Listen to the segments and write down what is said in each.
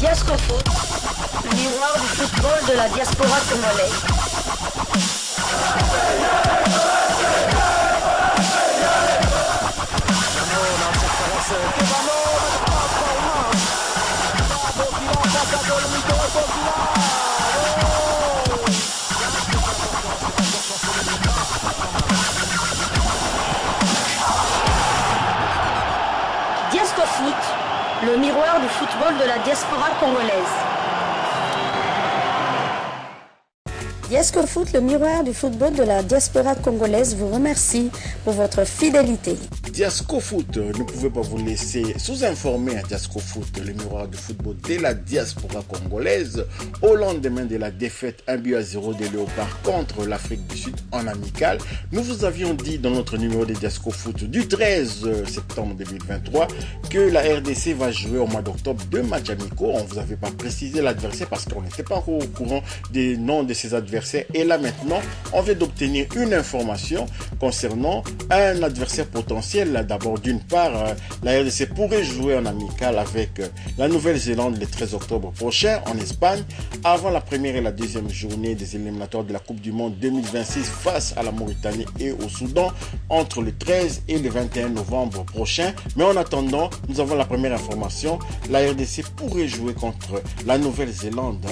Diasco Foot, le miroir du football de la diaspora congolaise. Diasco Foot, le miroir du football de la diaspora congolaise. Diasco Foot, le miroir du football de la diaspora congolaise, vous remercie pour votre fidélité. Diasco Foot ne pouvait pas vous laisser sous-informer à Diasco Foot, le miroir du football de la diaspora congolaise, au lendemain de la défaite 1-0 des Léopards contre l'Afrique du Sud en amical. Nous vous avions dit dans notre numéro de Diasco Foot du 13 septembre 2023 que la RDC va jouer au mois d'octobre 2 matchs amicaux. On ne vous avait pas précisé l'adversaire parce qu'on n'était pas encore au courant des noms de ces adversaires. Et là maintenant, on vient d'obtenir une information concernant un adversaire potentiel. D'abord, d'une part, la RDC pourrait jouer en amical avec la Nouvelle-Zélande le 13 octobre prochain en Espagne, avant la première et la deuxième journée des éliminatoires de la Coupe du Monde 2026 face à la Mauritanie et au Soudan entre le 13 et le 21 novembre prochain. Mais en attendant, nous avons la première information. La RDC pourrait jouer contre la Nouvelle-Zélande.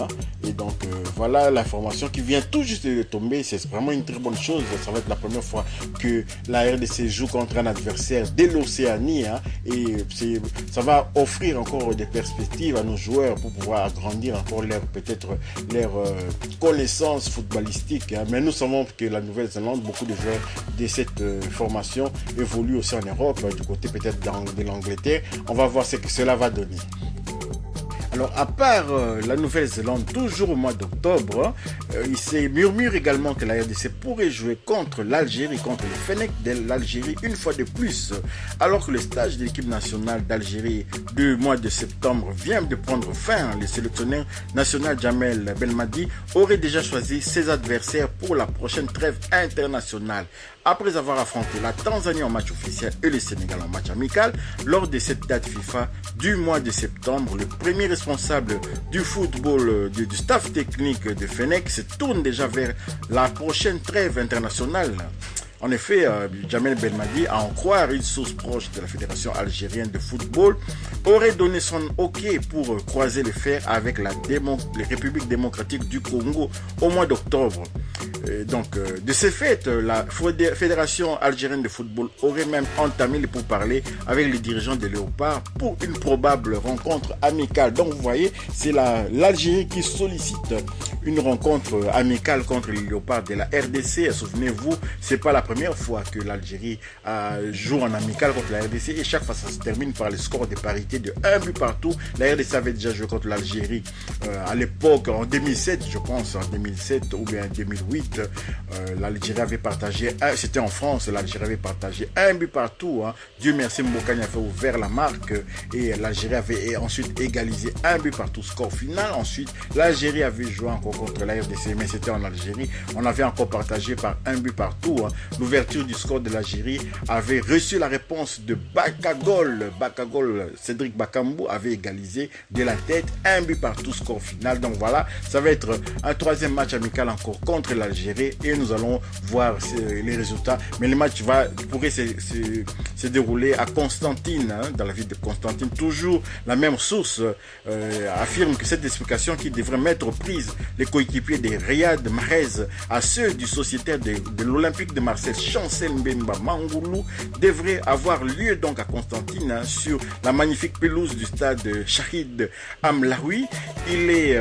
Et donc, voilà l'information qui vient tout juste de tomber. C'est vraiment une très bonne chose. Ça va être la première fois que la RDC joue contre un adversaire de l'Océanie, et ça va offrir encore des perspectives à nos joueurs pour pouvoir agrandir encore leur connaissances footballistiques. Mais nous savons que la Nouvelle-Zélande, beaucoup de joueurs de cette formation évoluent aussi en Europe, du côté peut-être de l'Angleterre. On va voir ce que cela va donner. Alors, à part la Nouvelle-Zélande, toujours au mois d'octobre, il se murmure également que la RDC pourrait jouer contre l'Algérie, contre le Fennec de l'Algérie une fois de plus. Alors que le stage de l'équipe nationale d'Algérie du mois de septembre vient de prendre fin, le sélectionneur national Djamel Belmadi aurait déjà choisi ses adversaires pour la prochaine trêve internationale. Après avoir affronté la Tanzanie en match officiel et le Sénégal en match amical, lors de cette date FIFA du mois de septembre, le premier responsable du football, du staff technique de Fennec se tourne déjà vers la prochaine trêve internationale. En effet, Djamel Belmadi, à en croire une source proche de la Fédération algérienne de football, aurait donné son OK pour croiser le fer avec la République démocratique du Congo au mois d'octobre. Donc, de ce fait, la Fédération algérienne de football aurait même entamé les pourparlers avec les dirigeants des Léopards pour une probable rencontre amicale. Donc, vous voyez, c'est l'Algérie qui sollicite une rencontre amicale contre les Léopards de la RDC. Souvenez-vous, c'est pas la première fois que l'Algérie joue en amical contre la RDC et chaque fois ça se termine par le score de parité de 1 but partout. La RDC avait déjà joué contre l'Algérie à l'époque, en 2007, je pense, en 2007 ou bien en 2008. L'Algérie avait partagé, c'était en France, l'Algérie avait partagé 1 but partout. Dieu merci, Mbokani avait ouvert la marque et l'Algérie avait ensuite égalisé 1 but partout, score final. Ensuite, l'Algérie avait joué encore contre la RDC, mais c'était en Algérie. On avait encore partagé par 1 but partout. L'ouverture du score de l'Algérie avait reçu la réponse de Bakagol. Cédric Bakambu avait égalisé de la tête, 1 but partout, score final. Donc voilà, ça va être un troisième match amical encore contre l'Algérie et nous allons voir les résultats. Mais le match pourrait se dérouler à Constantine, dans la ville de Constantine. Toujours la même source affirme que cette explication qui devrait mettre aux prises les coéquipiers de Riyad Mahrez à ceux du sociétaire de l'Olympique de Marseille, Chancel Mbemba Mangoulou, devrait avoir lieu donc à Constantine, sur la magnifique pelouse du stade Shahid Amlaoui. Il est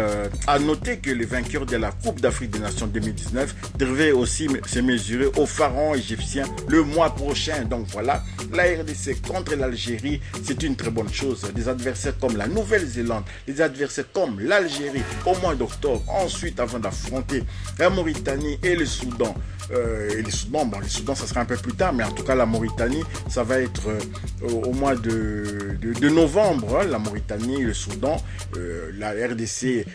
à noter que les vainqueurs de la Coupe d'Afrique des Nations 2019 devaient aussi se mesurer aux pharaons égyptiens le mois prochain. Donc voilà, la RDC contre l'Algérie, c'est une très bonne chose. Des adversaires comme la Nouvelle-Zélande, des adversaires comme l'Algérie au mois d'octobre, ensuite avant d'affronter la Mauritanie et le Soudan. Et le Soudan, ça sera un peu plus tard, mais en tout cas la Mauritanie, ça va être au mois de novembre, la Mauritanie et le Soudan. La RDC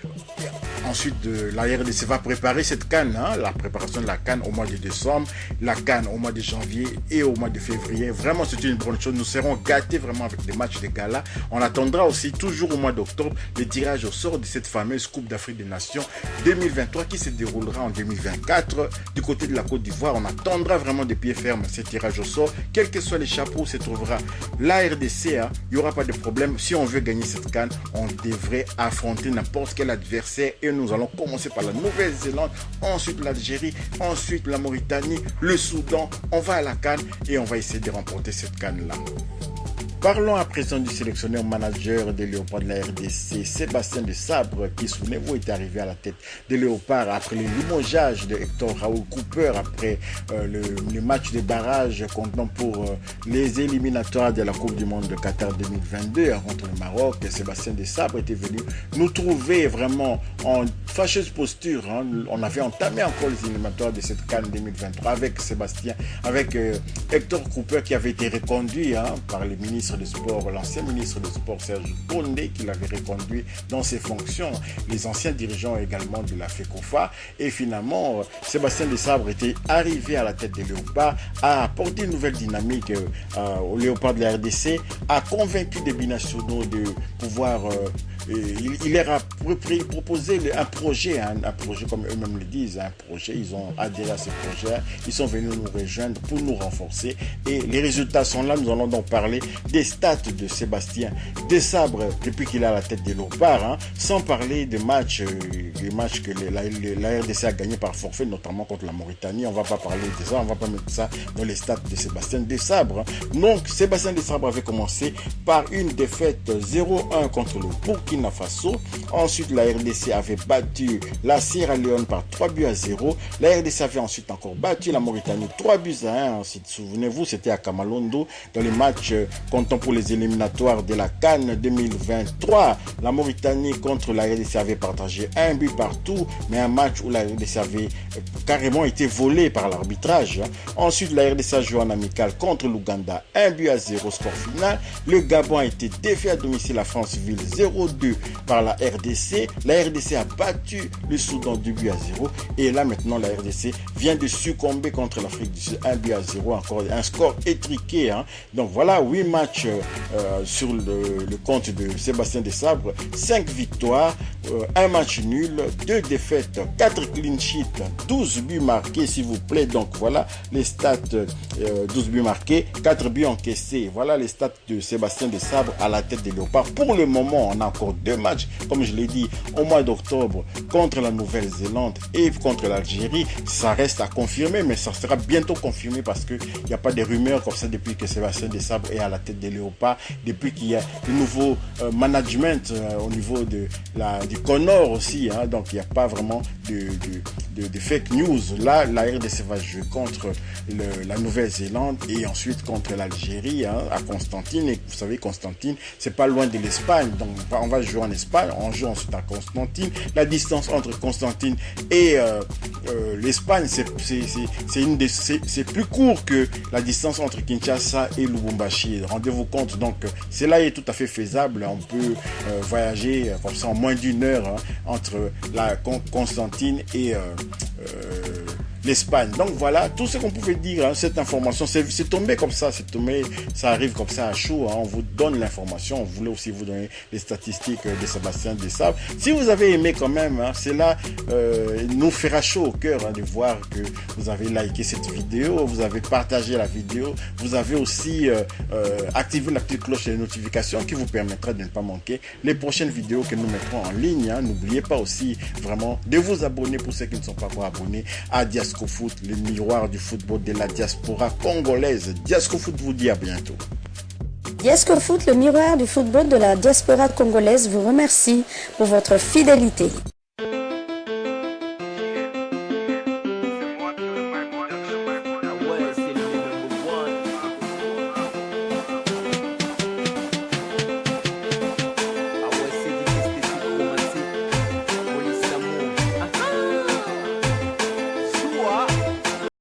Ensuite, la RDC va préparer cette CAN, la préparation de la CAN au mois de décembre, la CAN au mois de janvier et au mois de février. Vraiment, c'est une bonne chose. Nous serons gâtés vraiment avec des matchs de gala. On attendra aussi toujours au mois d'octobre le tirage au sort de cette fameuse Coupe d'Afrique des Nations 2023 qui se déroulera en 2024 du côté de la Côte d'Ivoire. On attendra vraiment de pied ferme ce tirage au sort. Quels que soient les chapeaux où se trouvera la RDC, il n'y aura pas de problème. Si on veut gagner cette CAN, on devrait affronter n'importe quel adversaire et nous allons commencer par la Nouvelle-Zélande, ensuite l'Algérie, ensuite la Mauritanie, le Soudan. On va à la CAN et on va essayer de remporter cette CAN-là. Parlons à présent du sélectionneur manager des Léopards de la RDC, Sébastien Desabre, qui, souvenez-vous, est arrivé à la tête des Léopards après le limogeage de Hector Raoul Cooper, après le match de barrage comptant pour les éliminatoires de la Coupe du Monde de Qatar 2022 contre le Maroc. Sébastien Desabre était venu nous trouver vraiment en fâcheuse posture. On avait entamé encore les éliminatoires de cette CAN 2023 avec Hector Cooper qui avait été reconduit par les ministres des Sports, l'ancien ministre des Sports Serge Bondé qui l'avait reconduit dans ses fonctions, les anciens dirigeants également de la FECOFA, et finalement Sébastien Desabre était arrivé à la tête des Léopards, a apporté une nouvelle dynamique aux Léopards de la RDC, a convaincu des binationaux de pouvoir il leur a proposé un projet comme eux-mêmes le disent, un projet. Ils ont adhéré à ce projet, ils sont venus nous rejoindre pour nous renforcer et les résultats sont là. Nous allons donc parler des stats de Sébastien Desabre depuis qu'il est à la tête des Léopards, sans parler des matchs que la RDC a gagné par forfait, notamment contre la Mauritanie. On ne va pas parler de ça, on ne va pas mettre ça dans les stats de Sébastien Desabre. Donc Sébastien Desabre avait commencé par une défaite 0-1 contre le Burkina Faso. Ensuite, la RDC avait battu la Sierra Leone par 3-0. La RDC avait ensuite encore battu la Mauritanie 3-1. Souvenez-vous, c'était à Kamalondo dans les matchs comptant pour les éliminatoires de la CAN 2023. La Mauritanie contre la RDC avait partagé un but partout, mais un match où la RDC avait carrément été volée par l'arbitrage. Ensuite, la RDC a joué en amical contre l'Ouganda 1-0 score final. Le Gabon a été défait à domicile à Franceville 0-2 par la RDC. La RDC a battu le Soudan 2-0 et là maintenant la RDC vient de succomber contre l'Afrique du Sud 1-0, encore un score étriqué. Donc voilà, 8 matchs sur le compte de Sébastien Desabre, 5 victoires, 1 match nul, 2 défaites, 4 clean sheets, 12 buts marqués s'il vous plaît. Donc voilà les stats, 12 buts marqués, 4 buts encaissés. Voilà les stats de Sébastien Desabre à la tête des Léopards. Pour le moment, on a encore 2 matchs, comme je l'ai dit, au mois d'octobre contre la Nouvelle-Zélande et contre l'Algérie. Ça reste à confirmer, mais ça sera bientôt confirmé parce qu'il n'y a pas de rumeurs comme ça depuis que Sébastien Desabre est à la tête des Léopards, depuis qu'il y a le nouveau management au niveau du Connor aussi. Donc il n'y a pas vraiment de fake news. Là, la RDC va jouer contre la Nouvelle-Zélande et ensuite contre l'Algérie à Constantine. Et vous savez, Constantine, c'est pas loin de l'Espagne. Donc on va jouer en Espagne, on joue ensuite à Constantine. La distance entre Constantine et l'Espagne, c'est plus court que la distance entre Kinshasa et Lubumbashi. Rendez-vous compte, donc cela est tout à fait faisable. On peut voyager comme ça en moins d'1 heure entre la Constantine et l'Espagne. Donc voilà tout ce qu'on pouvait dire. Cette information, c'est tombé comme ça, ça arrive comme ça à chaud. On vous donne l'information. On voulait aussi vous donner les statistiques de Sébastien Desabre. Si vous avez aimé quand même, cela nous fera chaud au cœur de voir que vous avez liké cette vidéo, vous avez partagé la vidéo, vous avez aussi activé la petite cloche de notification qui vous permettra de ne pas manquer les prochaines vidéos que nous mettrons en ligne. N'oubliez pas aussi vraiment de vous abonner pour ceux qui ne sont pas encore abonnés à Diasco Foot, le miroir du football de la diaspora congolaise. Diasco Foot vous dit à bientôt. Diasco Foot, le miroir du football de la diaspora congolaise, vous remercie pour votre fidélité.